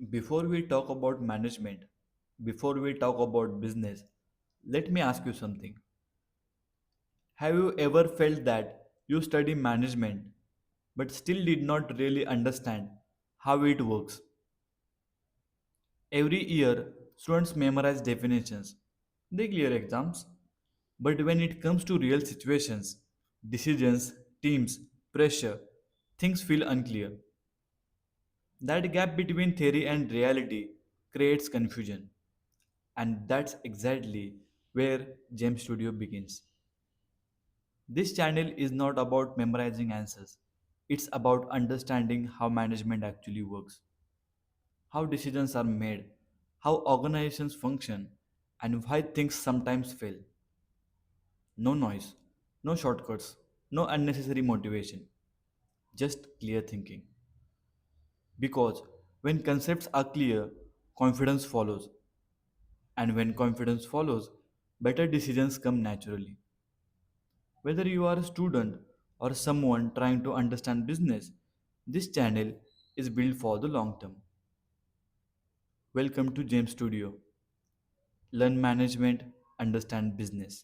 Before we talk about management, before we talk about business, let me ask you something. Have you ever felt that you study management but still did not really understand how it works? Every year, students memorize definitions, they clear exams, but when it comes to real situations, decisions, teams, pressure, things feel unclear. That gap between theory and reality creates confusion. And that's exactly where Gem Studio begins. This channel is not about memorizing answers, it's about understanding how management actually works, how decisions are made, how organizations function, and why things sometimes fail. No noise, no shortcuts, no unnecessary motivation, just clear thinking. Because when concepts are clear, confidence follows, and when confidence follows, better decisions come naturally. Whether you are a student or someone trying to understand business, this channel is built for the long term. Welcome to James Studio. Learn management, understand business.